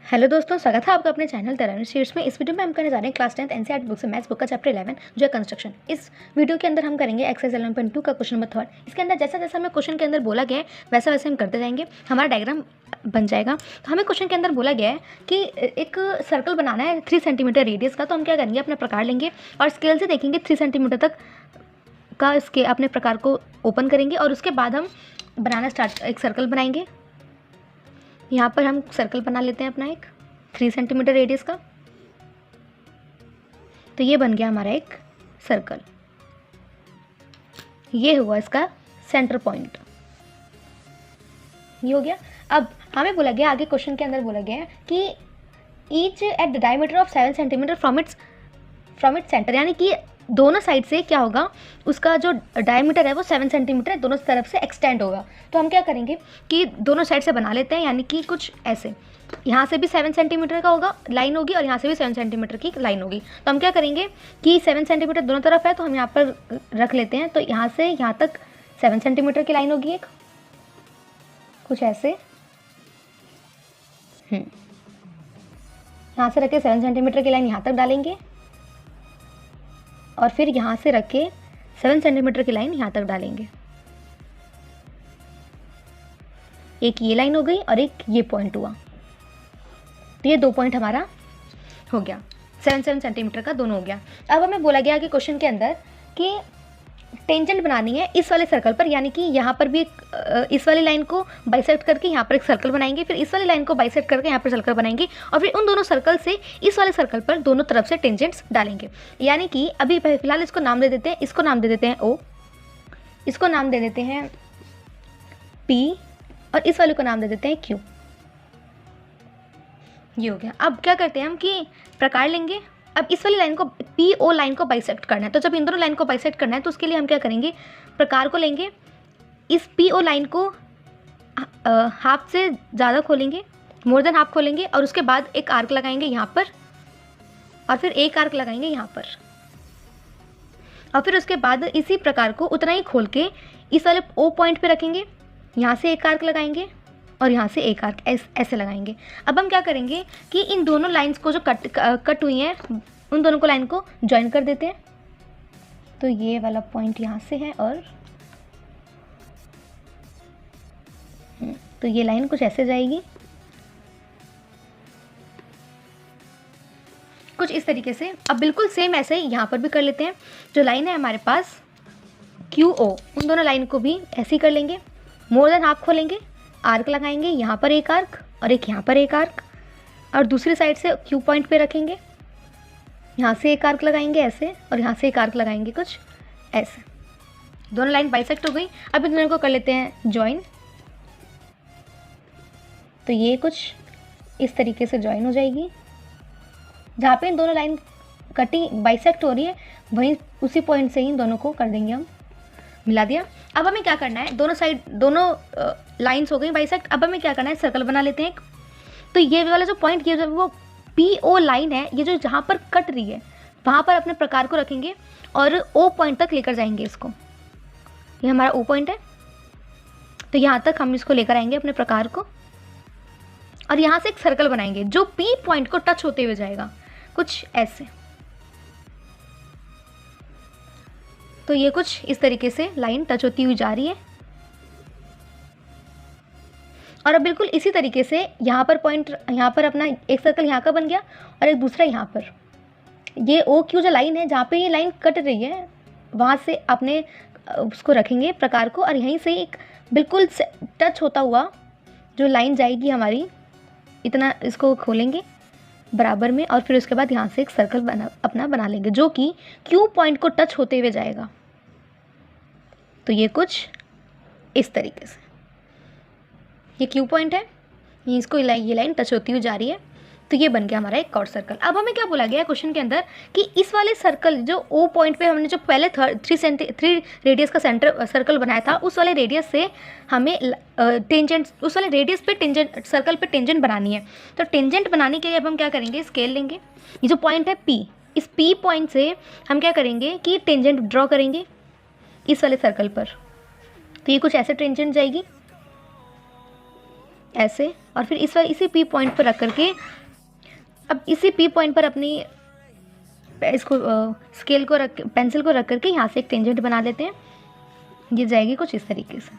Hello दोस्तों, स्वागत है आपका अपने चैनल तरानी शीट्स में। इस वीडियो में हम करने जा रहे हैं क्लास 10th एनसीईआरटी बुक से मैथ्स बुक का चैप्टर 11 जो है कंस्ट्रक्शन। इस वीडियो के अंदर हम करेंगे एक्सरसाइज 11.2 का क्वेश्चन नंबर 3। इसके अंदर जैसा जैसा हमें क्वेश्चन के अंदर बोला गया है वैसा वैसे हम करते जाएंगे, हमारा डायग्राम बन जाएगा। तो हमें क्वेश्चन के अंदर बोला गया है कि एक सर्कल बनाना है 3 सेंटीमीटर रेडियस का। तो हम क्या करेंगे, अपना प्रकार लेंगे और स्केल से देखेंगे 3 सेंटीमीटर तक का इसके अपने प्रकार को ओपन करेंगे और उसके बाद हम बनाना स्टार्ट एक सर्कल बनाएंगे। यहाँ पर हम सर्कल बना लेते हैं अपना एक 3 सेंटीमीटर रेडियस का। तो ये बन गया हमारा एक सर्कल, ये हुआ इसका सेंटर पॉइंट, ये हो गया। अब हमें बोला गया, आगे क्वेश्चन के अंदर बोला गया है कि each at the diameter of 7 centimetre from its centre, यानी कि दोनों साइड से क्या होगा, उसका जो डायमीटर है वो 7 सेंटीमीटर दोनों तरफ से एक्सटेंड होगा। तो हम क्या करेंगे कि दोनों साइड से बना लेते हैं, यानी कि कुछ ऐसे, यहाँ से भी 7 सेंटीमीटर का होगा लाइन होगी और यहाँ से भी 7 सेंटीमीटर की लाइन होगी। तो हम क्या करेंगे कि 7 सेंटीमीटर दोनों तरफ है तो हम यहाँ पर रख लेते हैं। तो यहाँ से यहाँ तक 7 सेंटीमीटर की लाइन होगी एक, कुछ ऐसे। यहाँ से रखे 7 सेंटीमीटर की लाइन यहाँ तक डालेंगे और फिर यहाँ से रख के 7 सेंटीमीटर की लाइन यहाँ तक डालेंगे। एक ये लाइन हो गई और एक ये पॉइंट हुआ। तो ये 2 पॉइंट हमारा हो गया, 7 सेंटीमीटर का दोनों हो गया। अब हमें बोला गया कि क्वेश्चन के अंदर कि टेंजेंट बनानी है इस वाले सर्कल पर, यानी कि यहाँ पर भी इस वाली लाइन को बाइसेक्ट करके यहाँ पर एक सर्कल बनाएंगे, फिर इस वाली लाइन को बाइसेक्ट करके यहाँ पर सर्कल बनाएंगे और फिर उन दोनों सर्कल से इस वाले सर्कल पर दोनों तरफ से टेंजेंट्स डालेंगे। यानी कि अभी फिलहाल इसको नाम दे देते हैं, इसको नाम दे देते हैं O, इसको नाम दे देते हैं P और इस वाले को नाम दे देते हैं Q। ये हो गया। अब क्या करते हैं हम कि प्रकार लेंगे। अब इस वाली लाइन को PO लाइन को बाइसेक्ट करना है। तो जब इन दोनों लाइन को बाइसेक्ट करना है तो उसके लिए हम क्या करेंगे, प्रकार को लेंगे, इस PO लाइन को हाफ से ज़्यादा खोलेंगे, मोर देन हाफ खोलेंगे और उसके बाद एक आर्क लगाएंगे यहाँ पर और फिर एक आर्क लगाएंगे यहाँ पर और फिर उसके बाद इसी प्रकार को उतना ही खोल के इस वाले O पॉइंट पे रखेंगे, यहाँ से एक आर्क लगाएंगे और यहाँ से एक आर्क ऐसे लगाएंगे। अब हम क्या करेंगे कि इन दोनों लाइंस को जो कट हुई हैं उन दोनों को लाइन को ज्वाइन कर देते हैं। तो ये वाला पॉइंट यहाँ से है और तो ये लाइन कुछ ऐसे जाएगी, कुछ इस तरीके से। अब बिल्कुल सेम ऐसे ही यहाँ पर भी कर लेते हैं। जो लाइन है हमारे पास QO, उन दोनों लाइन को भी ऐसे ही कर लेंगे, मोर देन हाफ खोलेंगे, आर्क लगाएंगे, यहाँ पर एक आर्क और एक यहाँ पर एक आर्क और दूसरी साइड से Q पॉइंट पे रखेंगे, यहाँ से एक आर्क लगाएंगे ऐसे और यहाँ से एक आर्क लगाएंगे कुछ ऐसे। दोनों लाइन बाइसेक्ट हो गई। अब इन दोनों को कर लेते हैं ज्वाइन। तो ये कुछ इस तरीके से ज्वाइन हो जाएगी। जहाँ पे इन दोनों लाइन कटी बाइसेक्ट हो रही है वहीं उसी पॉइंट से ही इन दोनों को कर देंगे, हम मिला दिया। अब हमें क्या करना है, दोनों साइड दोनों लाइंस हो गई बाइसेक्ट। अब हमें क्या करना है, सर्कल बना लेते हैं एक। तो ये वाला जो पॉइंट, ये वो PO लाइन है, ये जो जहाँ पर कट रही है वहाँ पर अपने प्रकार को रखेंगे और O पॉइंट तक लेकर जाएंगे इसको। ये हमारा O पॉइंट है, तो यहाँ तक हम इसको लेकर आएंगे अपने प्रकार को और यहाँ से एक सर्कल बनाएंगे जो P पॉइंट को टच होते हुए जाएगा, कुछ ऐसे। तो ये कुछ इस तरीके से लाइन टच होती हुई जा रही है और अब बिल्कुल इसी तरीके से यहाँ पर पॉइंट, यहाँ पर अपना एक सर्कल यहाँ का बन गया और एक दूसरा यहाँ पर। ये OQ जो लाइन है जहाँ पे ये लाइन कट रही है वहाँ से अपने उसको रखेंगे प्रकार को और यहीं से एक बिल्कुल टच होता हुआ जो लाइन जाएगी हमारी, इतना इसको खोलेंगे बराबर में और फिर उसके बाद यहाँ से एक सर्कल अपना बना लेंगे जो कि Q पॉइंट को टच होते हुए जाएगा। तो ये कुछ इस तरीके से, ये Q पॉइंट है, इसको ये लाइन टच होती हुई जा रही है। तो ये बन गया हमारा एक कॉर्ड सर्कल। अब हमें क्या बोला गया है क्वेश्चन के अंदर कि इस वाले सर्कल जो O पॉइंट पे हमने जो पहले 3 रेडियस का सेंटर सर्कल बनाया था उस वाले रेडियस से हमें टेंजेंट, उस वाले रेडियस पे टेंजेंट, सर्कल पे टेंजेंट बनानी है। तो टेंजेंट बनाने के लिए अब हम क्या करेंगे, स्केल लेंगे, ये जो पॉइंट है P, इस P पॉइंट से हम क्या करेंगे कि टेंजेंट ड्रॉ करेंगे इस वाले सर्कल पर। तो ये कुछ ऐसे टेंजेंट जाएगी ऐसे, और फिर इसी P पॉइंट पर रख करके, अब इसी P पॉइंट पर अपनी इसको स्केल को रख, पेंसिल को रख करके यहाँ से एक टेंजेंट बना लेते हैं। ये जाएगी कुछ इस तरीके से।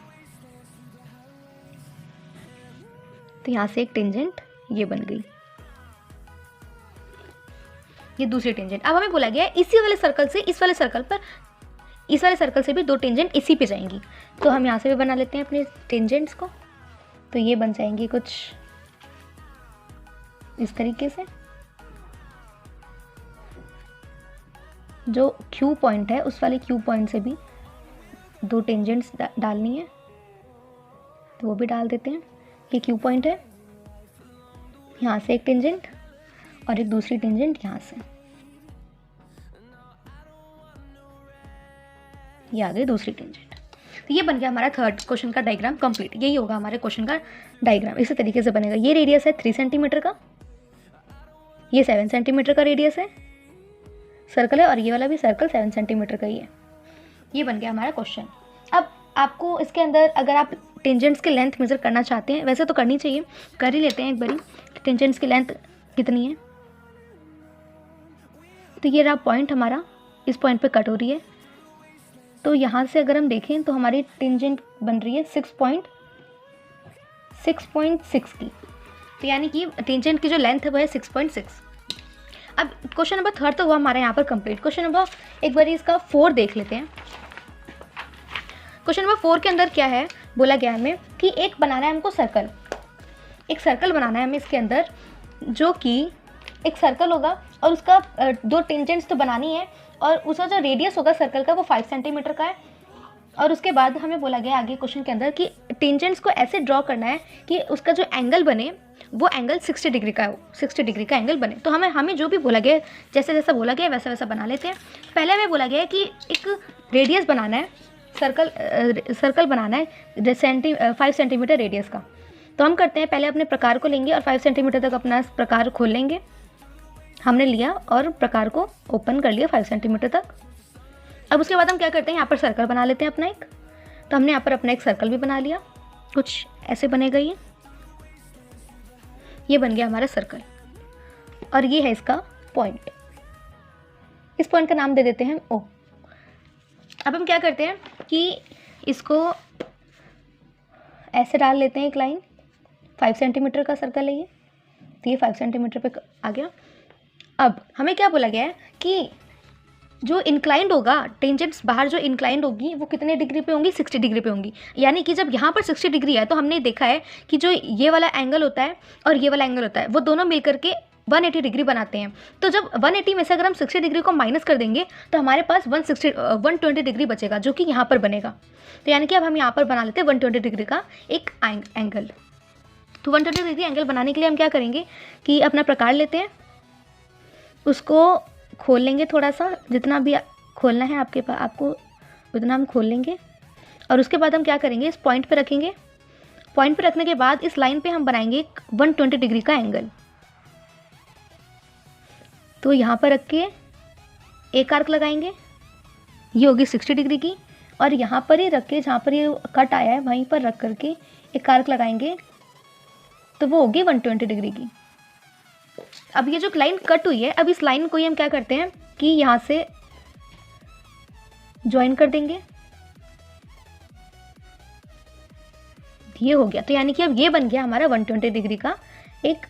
तो यहाँ से एक टेंजेंट ये बन गई, ये दूसरी टेंजेंट। अब हमें बोला गया है इसी वाले सर्कल से इस वाले सर्कल पर, इस वाले सर्कल से भी 2 टेंजेंट इसी पे जाएंगी। तो हम यहाँ से भी बना लेते हैं अपने टेंजेंट्स को। तो ये बन जाएंगी कुछ इस तरीके से। जो Q पॉइंट है उस वाले Q पॉइंट से भी 2 टेंजेंट्स डालनी है, तो वो भी डाल देते हैं। ये Q पॉइंट है, यहाँ से एक टेंजेंट और एक दूसरी टेंजेंट यहाँ से, ये आ गई दूसरी टेंजेंट। तो ये बन गया हमारा थर्ड क्वेश्चन का डायग्राम कंप्लीट। यही होगा हमारे क्वेश्चन का डायग्राम, इसी तरीके से बनेगा। ये रेडियस है 3 सेंटीमीटर का, ये 7 सेंटीमीटर का रेडियस है सर्कल है, और ये वाला भी सर्कल 7 सेंटीमीटर का ही है। ये बन गया हमारा क्वेश्चन। अब आपको इसके अंदर अगर आप टेंजेंट्स की लेंथ मेजर करना चाहते हैं, वैसे तो करनी चाहिए, कर ही लेते हैं एक बारी, टेंजेंट्स की लेंथ कितनी है। तो ये रहा पॉइंट हमारा, इस पॉइंट पे कट हो रही है। तो यहाँ से अगर हम देखें तो हमारी टेंजेंट बन रही है 6.6 की। तो यानी कि टेंजेंट की जो लेंथ है वो है 6.6। अब क्वेश्चन नंबर 3 तो हुआ हमारा यहाँ पर कंप्लीट। क्वेश्चन नंबर एक बार इसका 4 देख लेते हैं। क्वेश्चन नंबर 4 के अंदर क्या है, बोला गया हमें कि एक बनाना है हमको सर्कल, एक सर्कल बनाना है हमें इसके अंदर, जो कि एक सर्कल होगा और उसका 2 टेंजेंट्स तो बनानी है, और उसका जो रेडियस होगा सर्कल का वो 5 सेंटीमीटर का है। और उसके बाद हमें बोला गया आगे क्वेश्चन के अंदर कि टेंजेंट्स को ऐसे ड्रॉ करना है कि उसका जो एंगल बने वो एंगल 60 डिग्री का हो, 60 डिग्री का एंगल बने। तो हमें जो भी बोला गया, जैसे जैसा बोला गया वैसा वैसा बना लेते हैं। पहले हमें बोला गया है कि एक रेडियस बनाना है, सर्कल बनाना है 5 सेंटीमीटर रेडियस का। तो हम करते हैं, पहले अपने प्रकार को लेंगे और 5 सेंटीमीटर तक अपना प्रकार खोल लेंगे। हमने लिया और प्रकार को ओपन कर लिया 5 सेंटीमीटर तक। अब उसके बाद हम क्या करते हैं, यहाँ पर सर्कल बना लेते हैं अपना एक। तो हमने यहाँ पर अपना एक सर्कल भी बना लिया, कुछ ऐसे बनेगा ये बन गया हमारा सर्कल, और ये है इसका पॉइंट। इस पॉइंट का नाम दे देते हैं O। अब हम क्या करते हैं कि इसको ऐसे डाल लेते हैं एक लाइन, 5 सेंटीमीटर का सर्कल है ये, तो ये 5 सेंटीमीटर पे आ गया। अब हमें क्या बोला गया है कि जो इंक्लाइंड होगा, टेंजेंट्स बाहर जो इंक्लाइंड होगी वो कितने डिग्री पे होंगी, 60 डिग्री पे होंगी। यानी कि जब यहाँ पर 60 डिग्री है तो हमने देखा है कि जो ये वाला एंगल होता है और ये वाला एंगल होता है वो दोनों मिलकर के 180 डिग्री बनाते हैं। तो जब 180 में से अगर हम 60 डिग्री को माइनस कर देंगे तो हमारे पास 120 डिग्री बचेगा, जो कि यहाँ पर बनेगा। तो यानी कि अब हम यहाँ पर बना लेते हैं 120 डिग्री का एक एंगल। तो 120 डिग्री एंगल बनाने के लिए हम क्या करेंगे कि अपना प्रकार लेते हैं, उसको खोल लेंगे थोड़ा सा, जितना भी खोलना है आपके पास, आपको उतना हम खोल लेंगे। और उसके बाद हम क्या करेंगे, इस पॉइंट पे रखेंगे। पॉइंट पे रखने के बाद इस लाइन पे हम बनाएंगे 120 डिग्री का एंगल। तो यहाँ पर रख के एक आर्क लगाएंगे, ये होगी 60 डिग्री की, और यहाँ पर ही रख के जहाँ पर ये कट आया है वहीं पर रख करके एक आर्क लगाएंगे, तो वो होगी 120 डिग्री की। अब ये जो लाइन कट हुई है, अब इस लाइन को ही हम क्या करते हैं कि यहाँ से ज्वाइन कर देंगे, ये हो गया। तो यानी कि अब ये बन गया हमारा 120 डिग्री का एक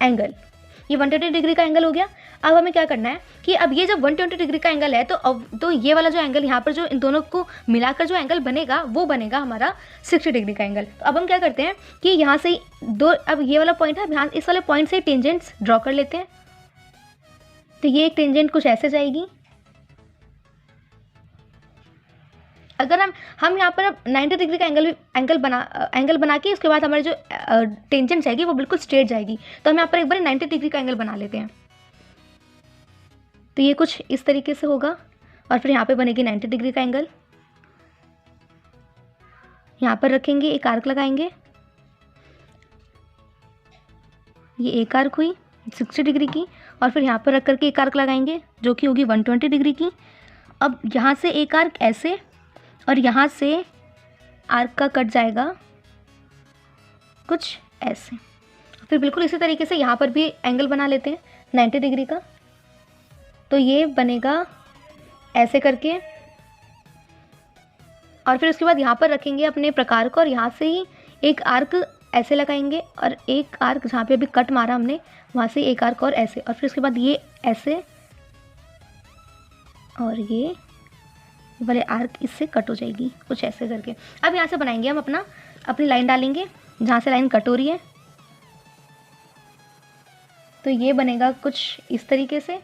एंगल। ये 120 डिग्री का एंगल हो गया। अब हमें क्या करना है कि अब ये जब 120 डिग्री का एंगल है तो ये वाला जो एंगल यहाँ पर जो इन दोनों को मिलाकर जो एंगल बनेगा वो बनेगा हमारा 60 डिग्री का एंगल। तो अब हम क्या करते हैं कि यहाँ से अब ये वाला पॉइंट है, यहाँ इस वाले पॉइंट से टेंजेंट्स ड्रॉ कर लेते हैं। तो ये एक टेंजेंट कुछ ऐसे जाएगी। अगर हम यहाँ पर अब 90 डिग्री का एंगल बना के उसके बाद हमारी जो टेंजेंट जाएगी वो बिल्कुल स्ट्रेट जाएगी। तो हम यहाँ पर एक बार 90 डिग्री का एंगल बना लेते हैं। तो ये कुछ इस तरीके से होगा, और फिर यहाँ पे बनेगी 90 डिग्री का एंगल। यहाँ पर रखेंगे, एक आर्क लगाएंगे, ये एक आर्क हुई 60 डिग्री की, और फिर यहाँ पर रख करके एक आर्क लगाएंगे जो कि होगी 120 डिग्री की। अब यहाँ से एक आर्क ऐसे, और यहाँ से आर्क का कट जाएगा कुछ ऐसे। फिर बिल्कुल इसी तरीके से यहाँ पर भी एंगल बना लेते हैं 90 डिग्री का। तो ये बनेगा ऐसे करके, और फिर उसके बाद यहाँ पर रखेंगे अपने प्रकार को, और यहाँ से ही एक आर्क ऐसे लगाएंगे, और एक आर्क जहाँ पे अभी कट मारा हमने वहाँ से एक आर्क और ऐसे, और फिर उसके बाद ये ऐसे, और ये वाले आर्क इससे कट हो जाएगी कुछ ऐसे करके। अब यहाँ से बनाएंगे हम अपनी लाइन डालेंगे जहाँ से लाइन कट हो रही है। तो ये बनेगा कुछ इस तरीके से,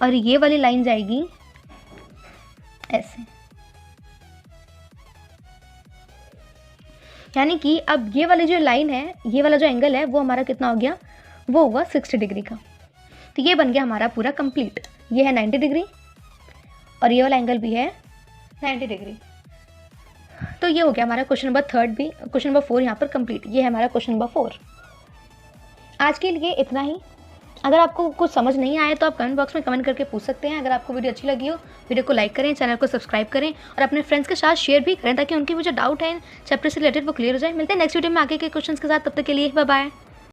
और ये वाली लाइन जाएगी ऐसे। यानी कि अब ये वाली जो लाइन है, ये वाला जो एंगल है वो हमारा कितना हो गया, वो होगा 60 डिग्री का। तो ये बन गया हमारा पूरा कंप्लीट। ये है 90 डिग्री और ये वाला एंगल भी है 90 डिग्री। तो ये हो गया हमारा क्वेश्चन नंबर 3 भी, क्वेश्चन नंबर 4 यहाँ पर कंप्लीट। ये है हमारा क्वेश्चन नंबर 4। आज के लिए इतना ही। अगर आपको कुछ समझ नहीं आया तो आप कमेंट बॉक्स में कमेंट करके पूछ सकते हैं। अगर आपको वीडियो अच्छी लगी हो, वीडियो को लाइक करें, चैनल को सब्सक्राइब करें और अपने फ्रेंड्स के साथ शेयर भी करें, ताकि उनकी भी जो डाउट है चैप्टर से रिलेटेड वो क्लियर हो जाए। मिलते हैं नेक्स्ट वीडियो में आगे के क्वेश्चंस के साथ। तब तक के लिए बाय बाय।